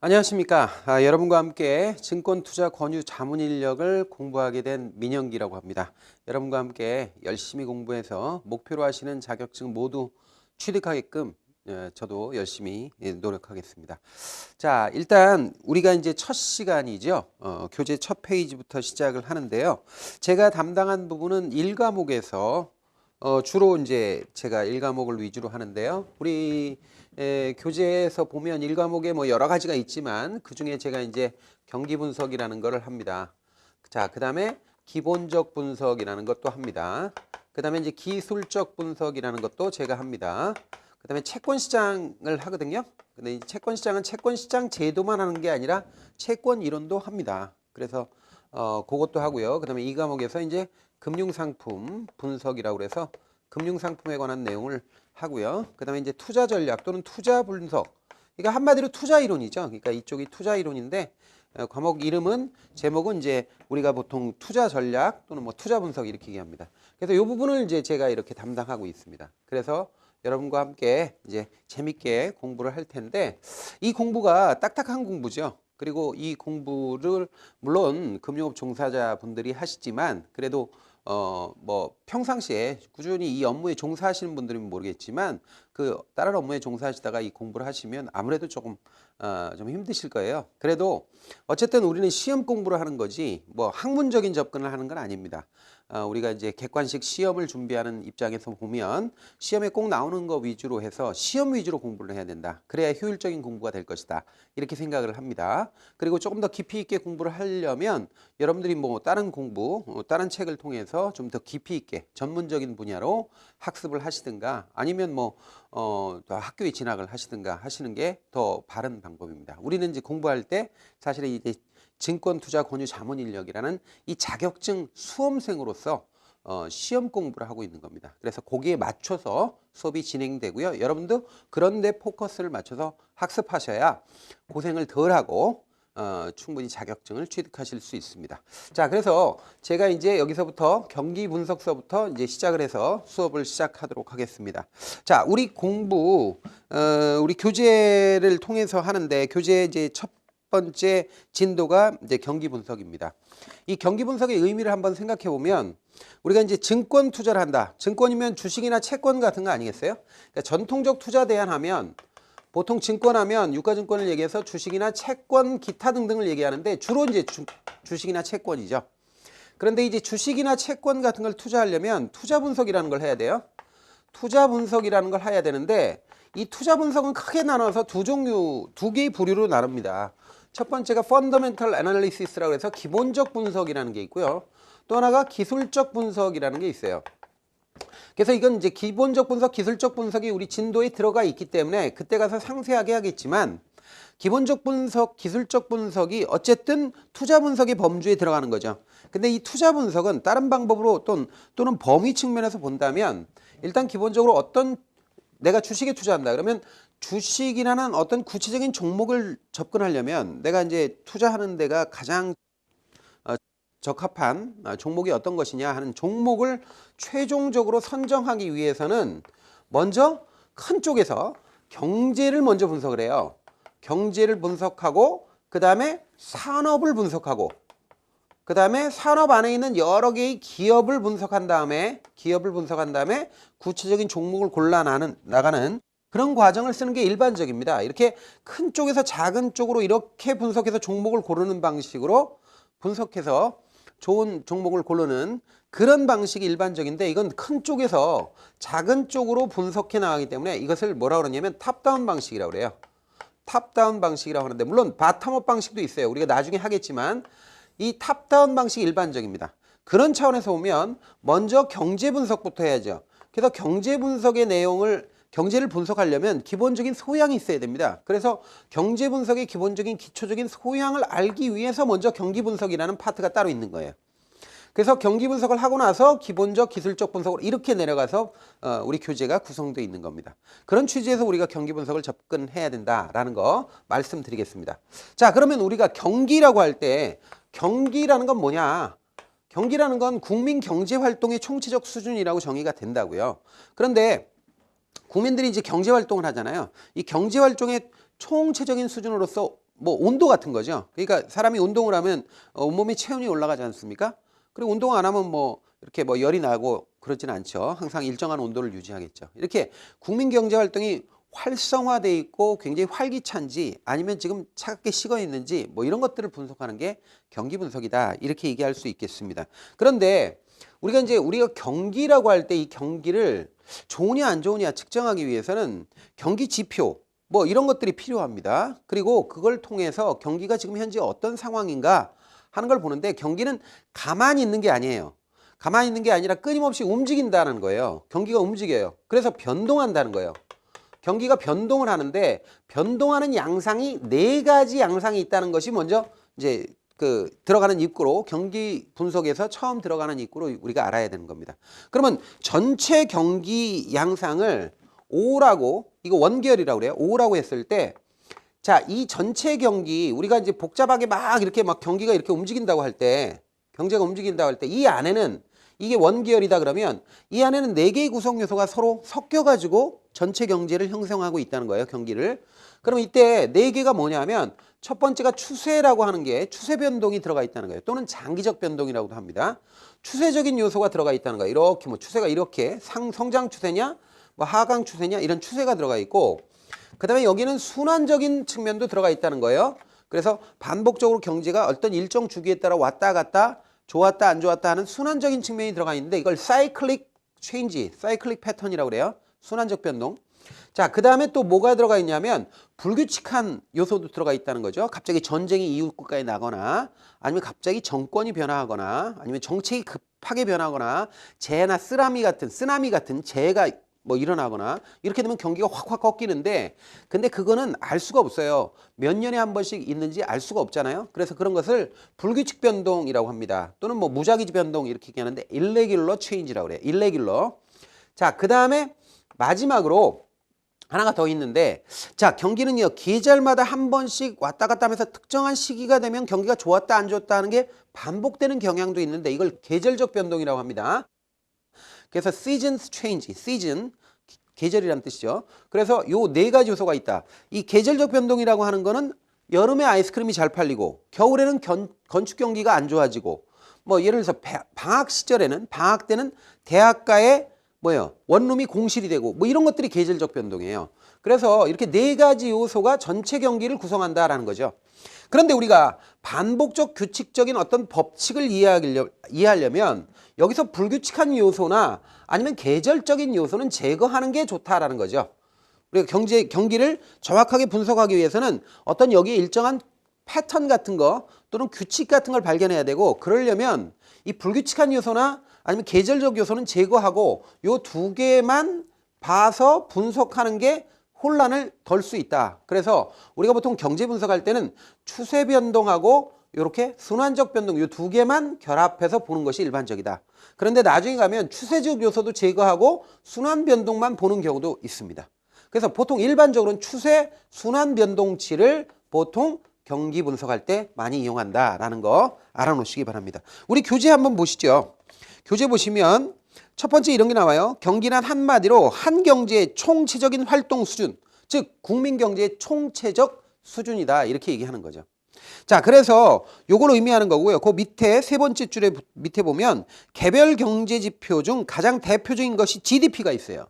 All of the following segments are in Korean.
안녕하십니까. 여러분과 함께 증권투자 권유 자문 인력을 공부하게 된 민영기라고 합니다. 여러분과 함께 열심히 공부해서 목표로 하시는 자격증 모두 취득하게끔 저도 열심히 노력하겠습니다. 자, 일단 우리가 이제 첫 시간이죠. 교재 첫 페이지부터 시작을 하는데요. 제가 담당한 부분은 1과목에서 주로 이제 제가 1과목을 위주로 하는데요. 우리 교재에서 보면 1과목에 뭐 여러 가지가 있지만 그 중에 제가 이제 경기 분석이라는 거를 합니다. 자, 그 다음에 기본적 분석이라는 것도 합니다. 그 다음에 이제 기술적 분석이라는 것도 제가 합니다. 그 다음에 채권 시장을 하거든요. 근데 이 채권 시장은 채권 시장 제도만 하는 게 아니라 채권 이론도 합니다. 그래서 그것도 하고요. 그 다음에 이 과목에서 이제 금융상품 분석이라고 그래서 금융상품에 관한 내용을 하고요. 그 다음에 이제 투자 전략 또는 투자 분석. 그러니까 한마디로 투자 이론이죠. 그러니까 이쪽이 투자 이론인데 과목 이름은 제목은 이제 우리가 보통 투자 전략 또는 뭐 투자 분석 이렇게 얘기합니다. 그래서 이 부분을 이제 제가 이렇게 담당하고 있습니다. 그래서 여러분과 함께 이제 재밌게 공부를 할 텐데 이 공부가 딱딱한 공부죠. 그리고 이 공부를 물론 금융업 종사자 분들이 하시지만 그래도 뭐 평상시에 꾸준히 이 업무에 종사하시는 분들은 모르겠지만 그 다른 업무에 종사하시다가 이 공부를 하시면 아무래도 조금 좀 힘드실 거예요. 그래도 어쨌든 우리는 시험 공부를 하는 거지 뭐 학문적인 접근을 하는 건 아닙니다. 우리가 이제 객관식 시험을 준비하는 입장에서 보면 시험에 꼭 나오는 거 위주로 해서 시험 위주로 공부를 해야 된다. 그래야 효율적인 공부가 될 것이다. 이렇게 생각을 합니다. 그리고 조금 더 깊이 있게 공부를 하려면 여러분들이 뭐 다른 공부, 다른 책을 통해서 좀 더 깊이 있게 전문적인 분야로 학습을 하시든가 아니면 뭐 더 학교에 진학을 하시든가 하시는 게 더 바른 방법입니다. 우리는 이제 공부할 때 사실은 이제 증권투자 권유 자문 인력이라는 이 자격증 수험생으로서 시험 공부를 하고 있는 겁니다. 그래서 거기에 맞춰서 수업이 진행되고요. 여러분도 그런 데 포커스를 맞춰서 학습하셔야 고생을 덜하고 충분히 자격증을 취득하실 수 있습니다. 자, 그래서 제가 이제 여기서부터 경기 분석서부터 이제 시작을 해서 수업을 시작하도록 하겠습니다. 자, 우리 공부 우리 교재를 통해서 하는데 교재 이제 첫 번째 진도가 이제 경기 분석입니다. 이 경기 분석의 의미를 한번 생각해 보면 우리가 이제 증권 투자를 한다. 증권이면 주식이나 채권 같은 거 아니겠어요? 그러니까 전통적 투자 대안하면 보통 증권하면 유가증권을 얘기해서 주식이나 채권, 기타 등등을 얘기하는데 주로 이제 주식이나 채권이죠. 그런데 이제 주식이나 채권 같은 걸 투자하려면 투자 분석이라는 걸 해야 돼요. 투자 분석이라는 걸 해야 되는데 이 투자 분석은 크게 나눠서 두 개의 부류로 나눕니다. 첫 번째가 Fundamental Analysis라고 해서 기본적 분석이라는 게 있고요. 또 하나가 기술적 분석이라는 게 있어요. 그래서 이건 이제 기본적 분석, 기술적 분석이 우리 진도에 들어가 있기 때문에 그때 가서 상세하게 하겠지만 기본적 분석, 기술적 분석이 어쨌든 투자 분석의 범주에 들어가는 거죠. 근데 이 투자 분석은 다른 방법으로 또는 범위 측면에서 본다면 일단 기본적으로 어떤 내가 주식에 투자한다 그러면 주식이라는 어떤 구체적인 종목을 접근하려면 내가 이제 투자하는 데가 가장 적합한 종목이 어떤 것이냐 하는 종목을 최종적으로 선정하기 위해서는 먼저 큰 쪽에서 경제를 먼저 분석을 해요. 경제를 분석하고 그 다음에 산업을 분석하고 그 다음에 산업 안에 있는 여러 개의 기업을 분석한 다음에 구체적인 종목을 골라 나가는 그런 과정을 쓰는 게 일반적입니다. 이렇게 큰 쪽에서 작은 쪽으로 이렇게 분석해서 종목을 고르는 방식으로 분석해서 좋은 종목을 고르는 그런 방식이 일반적인데 이건 큰 쪽에서 작은 쪽으로 분석해 나가기 때문에 이것을 뭐라고 그러냐면 탑다운 방식이라고 그래요. 탑다운 방식이라고 하는데 물론 바텀업 방식도 있어요. 우리가 나중에 하겠지만 이 탑다운 방식이 일반적입니다. 그런 차원에서 보면 먼저 경제 분석부터 해야죠. 그래서 경제 분석의 내용을 경제를 분석하려면 기본적인 소양이 있어야 됩니다. 그래서 경제 분석의 기본적인 기초적인 소양을 알기 위해서 먼저 경기 분석이라는 파트가 따로 있는 거예요. 그래서 경기 분석을 하고 나서 기본적 기술적 분석으로 이렇게 내려가서 우리 교재가 구성되어 있는 겁니다. 그런 취지에서 우리가 경기 분석을 접근해야 된다라는 거 말씀드리겠습니다. 자, 그러면 우리가 경기라고 할 때 경기라는 건 뭐냐? 경기라는 건 국민 경제 활동의 총체적 수준이라고 정의가 된다고요. 그런데 국민들이 이제 경제 활동을 하잖아요. 이 경제 활동의 총체적인 수준으로서 뭐 온도 같은 거죠. 그러니까 사람이 운동을 하면 온몸의 체온이 올라가지 않습니까? 그리고 운동 안 하면 뭐 이렇게 뭐 열이 나고 그러진 않죠. 항상 일정한 온도를 유지하겠죠. 이렇게 국민 경제 활동이 활성화돼 있고 굉장히 활기찬지 아니면 지금 차갑게 식어 있는지 뭐 이런 것들을 분석하는 게 경기 분석이다. 이렇게 얘기할 수 있겠습니다. 그런데 우리가 경기라고 할 때 이 경기를 좋으냐 안 좋으냐 측정하기 위해서는 경기 지표 뭐 이런 것들이 필요합니다. 그리고 그걸 통해서 경기가 지금 현재 어떤 상황인가 하는 걸 보는데 경기는 가만히 있는 게 아니에요. 가만히 있는 게 아니라 끊임없이 움직인다는 거예요. 경기가 움직여요. 그래서 변동한다는 거예요. 경기가 변동을 하는데 변동하는 양상이 네 가지 양상이 있다는 것이 먼저 이제 그 들어가는 입구로 경기 분석에서 처음 들어가는 입구로 우리가 알아야 되는 겁니다. 그러면 전체 경기 양상을 O라고 이거 원계열이라고 그래요. O라고 했을 때 자, 이 전체 경기 우리가 이제 복잡하게 막 이렇게 막 경기가 이렇게 움직인다고 할 때 경제가 움직인다고 할 때 이 안에는 이게 원계열이다 그러면 이 안에는 네 개의 구성 요소가 서로 섞여 가지고 전체 경제를 형성하고 있다는 거예요. 경기를. 그럼 이때 네 개가 뭐냐면 첫 번째가 추세라고 하는 게 추세 변동이 들어가 있다는 거예요. 또는 장기적 변동이라고도 합니다. 추세적인 요소가 들어가 있다는 거예요. 이렇게 뭐 추세가 이렇게 성장 추세냐 뭐 하강 추세냐 이런 추세가 들어가 있고 그다음에 여기는 순환적인 측면도 들어가 있다는 거예요. 그래서 반복적으로 경제가 어떤 일정 주기에 따라 왔다 갔다 좋았다 안 좋았다 하는 순환적인 측면이 들어가 있는데 이걸 사이클릭 체인지, 사이클릭 패턴이라고 그래요. 순환적 변동. 자, 그 다음에 또 뭐가 들어가 있냐면 불규칙한 요소도 들어가 있다는 거죠. 갑자기 전쟁이 이웃 국가에 나거나 아니면 갑자기 정권이 변화하거나 아니면 정책이 급하게 변하거나 재해나 쓰나미 같은 재해가 뭐 일어나거나 이렇게 되면 경기가 확 꺾이는데 근데 그거는 알 수가 없어요. 몇 년에 한 번씩 있는지 알 수가 없잖아요. 그래서 그런 것을 불규칙 변동이라고 합니다. 또는 뭐 무작위 변동 이렇게 얘기하는데 irregular change라고 그래요. irregular. 자, 그 다음에 마지막으로 하나가 더 있는데 자, 경기는요 계절마다 한 번씩 왔다 갔다 하면서 특정한 시기가 되면 경기가 좋았다 안 좋았다 하는 게 반복되는 경향도 있는데 이걸 계절적 변동이라고 합니다. 그래서 seasons change, season 계절이라는 뜻이죠. 그래서 요 네 가지 요소가 있다. 이 계절적 변동이라고 하는 거는 여름에 아이스크림이 잘 팔리고 겨울에는 건축 경기가 안 좋아지고 뭐 예를 들어서 방학 때는 대학가에 뭐예요? 원룸이 공실이 되고 뭐 이런 것들이 계절적 변동이에요. 그래서 이렇게 네 가지 요소가 전체 경기를 구성한다라는 거죠. 그런데 우리가 반복적 규칙적인 어떤 법칙을 이해하려면 여기서 불규칙한 요소나 아니면 계절적인 요소는 제거하는 게 좋다라는 거죠. 우리가 경기를 정확하게 분석하기 위해서는 어떤 여기에 일정한 패턴 같은 거 또는 규칙 같은 걸 발견해야 되고 그러려면 이 불규칙한 요소나 아니면 계절적 요소는 제거하고 요 두 개만 봐서 분석하는 게 혼란을 덜 수 있다. 그래서 우리가 보통 경제 분석할 때는 추세 변동하고 이렇게 순환적 변동 이 두 개만 결합해서 보는 것이 일반적이다. 그런데 나중에 가면 추세적 요소도 제거하고 순환 변동만 보는 경우도 있습니다. 그래서 보통 일반적으로는 추세 순환 변동치를 보통 경기 분석할 때 많이 이용한다라는 거 알아놓으시기 바랍니다. 우리 교재 한번 보시죠. 교재 보시면 첫 번째 이런 게 나와요. 경기란 한마디로 한 경제의 총체적인 활동 수준, 즉 국민 경제의 총체적 수준이다 이렇게 얘기하는 거죠. 자, 그래서 요걸 의미하는 거고요. 그 밑에 세 번째 줄에 밑에 보면 개별 경제 지표 중 가장 대표적인 것이 GDP가 있어요.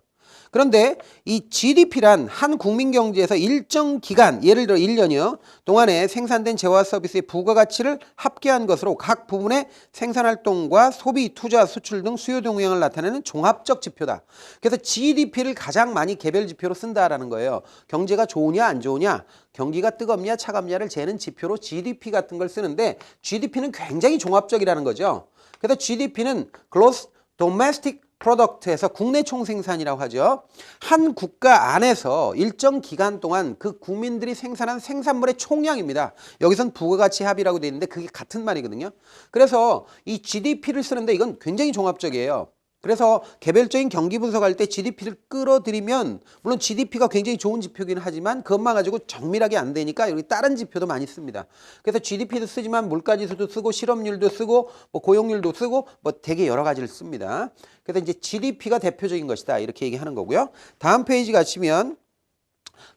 그런데 이 GDP란 한 국민 경제에서 일정 기간, 예를 들어 1년이요. 동안에 생산된 재화 서비스의 부가가치를 합계한 것으로 각 부분의 생산활동과 소비, 투자, 수출 등 수요 동향을 나타내는 종합적 지표다. 그래서 GDP를 가장 많이 개별 지표로 쓴다라는 거예요. 경제가 좋으냐 안 좋으냐, 경기가 뜨겁냐 차갑냐를 재는 지표로 GDP 같은 걸 쓰는데 GDP는 굉장히 종합적이라는 거죠. 그래서 GDP는 Gross Domestic 프로덕트에서 국내 총생산이라고 하죠. 한 국가 안에서 일정 기간 동안 그 국민들이 생산한 생산물의 총량입니다. 여기선 부가가치 합이라고 되어 있는데 그게 같은 말이거든요. 그래서 이 GDP를 쓰는데 이건 굉장히 종합적이에요. 그래서 개별적인 경기 분석할 때 GDP를 끌어들이면 물론 GDP가 굉장히 좋은 지표이긴 하지만 그것만 가지고 정밀하게 안 되니까 여기 다른 지표도 많이 씁니다. 그래서 GDP도 쓰지만 물가지수도 쓰고 실업률도 쓰고 뭐 고용률도 쓰고 뭐 되게 여러 가지를 씁니다. 그래서 이제 GDP가 대표적인 것이다 이렇게 얘기하는 거고요. 다음 페이지 가시면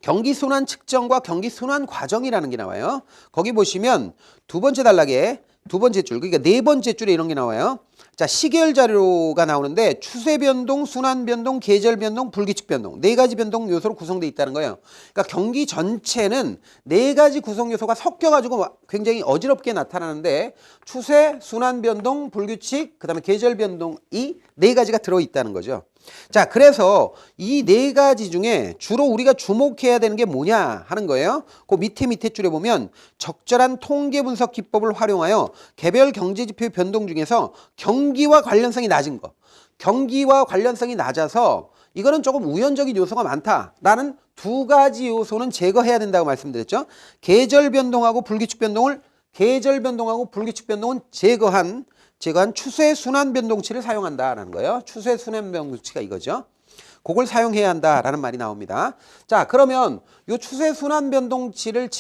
경기 순환 측정과 경기 순환 과정이라는 게 나와요. 거기 보시면 두 번째 단락에 두 번째 줄, 그러니까 네 번째 줄에 이런 게 나와요. 자, 시계열 자료가 나오는데 추세 변동, 순환 변동, 계절 변동, 불규칙 변동 네 가지 변동 요소로 구성되어 있다는 거예요. 그러니까 경기 전체는 네 가지 구성 요소가 섞여가지고 굉장히 어지럽게 나타나는데 추세, 순환 변동, 불규칙, 그다음에 계절 변동이 네 가지가 들어있다는 거죠. 자, 그래서 이 네 가지 중에 주로 우리가 주목해야 되는 게 뭐냐 하는 거예요. 그 밑에 줄에 보면 적절한 통계 분석 기법을 활용하여 개별 경제지표 변동 중에서 경기와 관련성이 낮은 거, 경기와 관련성이 낮아서 이거는 조금 우연적인 요소가 많다라는 두 가지 요소는 제거해야 된다고 말씀드렸죠. 계절 변동하고 불규칙 변동은 제거한 추세 순환 변동치를 사용한다라는 거예요. 추세 순환 변동치가 이거죠. 그걸 사용해야 한다라는 말이 나옵니다. 자, 그러면 이 추세 순환 변동치를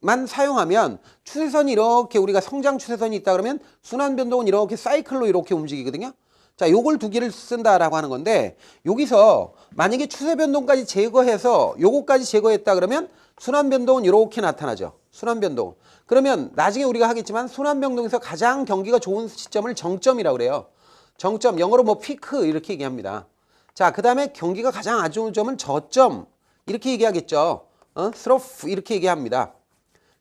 만 사용하면 추세선이 이렇게 우리가 성장 추세선이 있다 그러면 순환 변동은 이렇게 사이클로 이렇게 움직이거든요. 자, 요걸 두 개를 쓴다라고 하는 건데 여기서 만약에 추세 변동까지 제거해서 요거까지 제거했다 그러면 순환 변동은 이렇게 나타나죠. 순환 변동. 그러면 나중에 우리가 하겠지만 순환 변동에서 가장 경기가 좋은 시점을 정점이라고 그래요. 정점, 영어로 뭐 피크 이렇게 얘기합니다. 자, 그 다음에 경기가 가장 안 좋은 점은 저점 이렇게 얘기하겠죠. 스로프 이렇게 얘기합니다.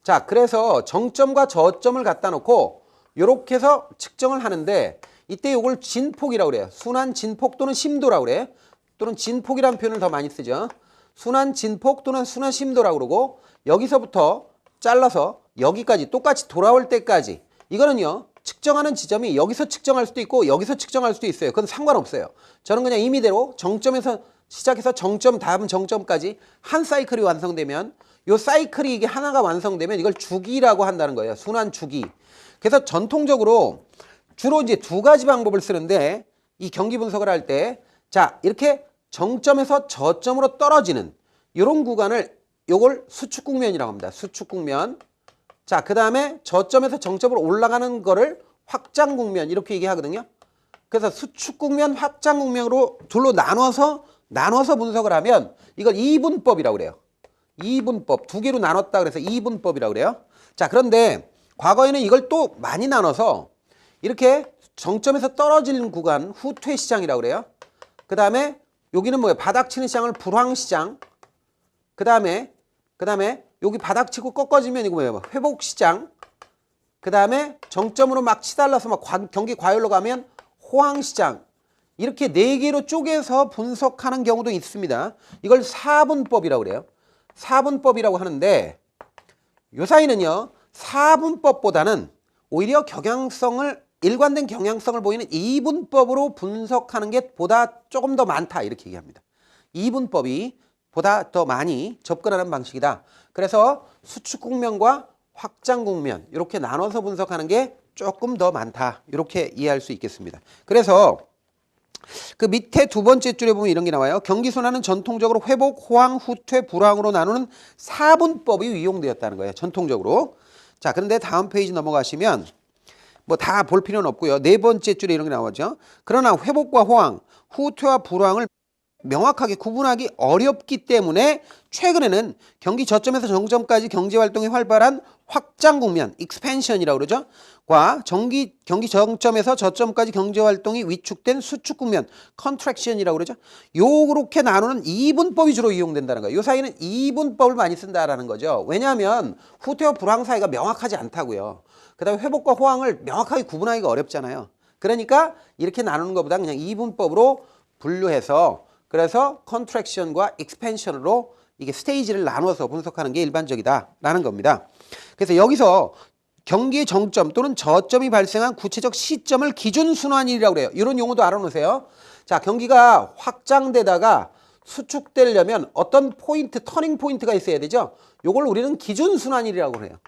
자, 그래서 정점과 저점을 갖다 놓고 이렇게 해서 측정을 하는데 이때 이걸 진폭이라고 그래요. 순환 진폭 또는 심도라고 그래. 또는 진폭이라는 표현을 더 많이 쓰죠. 순환 진폭 또는 순환 심도라고 그러고 여기서부터 잘라서 여기까지 똑같이 돌아올 때까지 이거는요. 측정하는 지점이 여기서 측정할 수도 있고 여기서 측정할 수도 있어요. 그건 상관없어요. 저는 그냥 임의대로 정점에서 시작해서 정점 다음 정점까지 한 사이클이 완성되면 요 사이클이 이게 하나가 완성되면 이걸 주기라고 한다는 거예요. 순환 주기. 그래서 전통적으로 주로 이제 두 가지 방법을 쓰는데 이 경기 분석을 할 때 자, 이렇게 정점에서 저점으로 떨어지는 이런 구간을 요걸 수축 국면이라고 합니다. 수축 국면. 자, 그 다음에 저점에서 정점으로 올라가는 거를 확장 국면 이렇게 얘기하거든요. 그래서 수축 국면, 확장 국면으로 둘로 나눠서 분석을 하면 이걸 이분법이라고 그래요. 이분법. 두 개로 나눴다 그래서 이분법이라고 그래요. 자, 그런데 과거에는 이걸 또 많이 나눠서 이렇게 정점에서 떨어지는 구간 후퇴 시장이라고 그래요. 그 다음에 여기는 뭐예요? 바닥치는 시장을 불황 시장. 그 다음에 여기 바닥치고 꺾어지면 이거 뭐예요? 회복 시장. 그 다음에 정점으로 막 치달라서 막 경기 과열로 가면 호황 시장. 이렇게 네 개로 쪼개서 분석하는 경우도 있습니다. 이걸 사분법이라고 그래요. 사분법이라고 하는데 요 사이는요. 사분법보다는 오히려 일관된 경향성을 보이는 이분법으로 분석하는 게 보다 조금 더 많다 이렇게 얘기합니다. 이분법이 보다 더 많이 접근하는 방식이다. 그래서 수축 국면과 확장 국면 이렇게 나눠서 분석하는 게 조금 더 많다. 이렇게 이해할 수 있겠습니다. 그래서 그 밑에 두 번째 줄에 보면 이런 게 나와요. 경기 순환은 전통적으로 회복, 호황, 후퇴, 불황으로 나누는 사분법이 이용되었다는 거예요. 전통적으로. 자, 그런데 다음 페이지 넘어가시면 뭐 다 볼 필요는 없고요. 네 번째 줄에 이런 게 나오죠. 그러나 회복과 호황, 후퇴와 불황을 명확하게 구분하기 어렵기 때문에 최근에는 경기 저점에서 정점까지 경제활동이 활발한 확장 국면, expansion이라고 그러죠. 과 경기 정점에서 저점까지 경제활동이 위축된 수축 국면, contraction이라고 그러죠. 요렇게 나누는 이분법이 주로 이용된다는 거예요. 요 사이는 이분법을 많이 쓴다라는 거죠. 왜냐하면 후퇴와 불황 사이가 명확하지 않다고요. 그 다음에 회복과 호황을 명확하게 구분하기가 어렵잖아요. 그러니까 이렇게 나누는 것보다 그냥 이분법으로 분류해서 그래서 컨트랙션과 익스펜션으로 이게 스테이지를 나눠서 분석하는 게 일반적이다라는 겁니다. 그래서 여기서 경기의 정점 또는 저점이 발생한 구체적 시점을 기준순환일이라고 그래요. 이런 용어도 알아놓으세요. 자, 경기가 확장되다가 수축되려면 어떤 포인트, 터닝 포인트가 있어야 되죠. 이걸 우리는 기준순환일이라고 해요.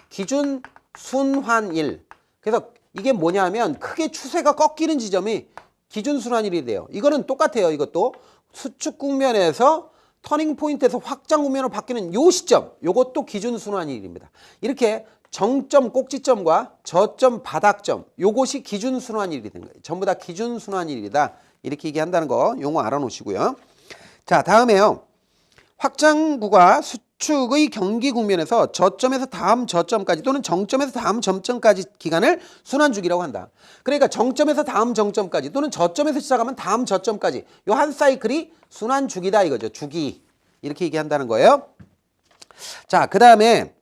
기준순환일. 그래서 이게 뭐냐면 크게 추세가 꺾이는 지점이 기준순환일이 돼요. 이거는 똑같아요. 이것도. 수축 국면에서 터닝 포인트에서 확장 국면으로 바뀌는 요 시점, 요것도 기준순환일입니다. 이렇게 정점 꼭지점과 저점 바닥점, 요것이 기준순환일이 되는 거예요. 전부 다 기준순환일이다. 이렇게 얘기한다는 거 용어 알아놓으시고요. 자, 다음에요. 확장구가 수축의 경기 국면에서 저점에서 다음 저점까지 또는 정점에서 다음 점점까지 기간을 순환주기라고 한다. 그러니까 정점에서 다음 정점까지 또는 저점에서 시작하면 다음 저점까지 요 한 사이클이 순환주기다 이거죠. 주기. 이렇게 얘기한다는 거예요. 자, 그 다음에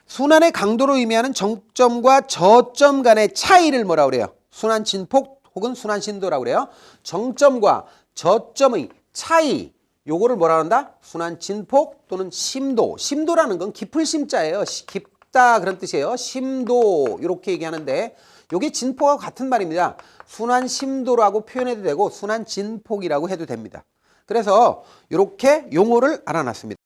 순환의 강도로 의미하는 정점과 저점 간의 차이를 뭐라 그래요? 순환 진폭 혹은 순환 신도라고 그래요. 정점과 저점의 차이, 요거를 뭐라 한다? 순환 진폭 또는 심도. 심도라는 건 깊을 심자예요. 깊다 그런 뜻이에요. 심도 이렇게 얘기하는데 요게 진폭하고 같은 말입니다. 순환 심도라고 표현해도 되고 순환 진폭이라고 해도 됩니다. 그래서 이렇게 용어를 알아놨습니다.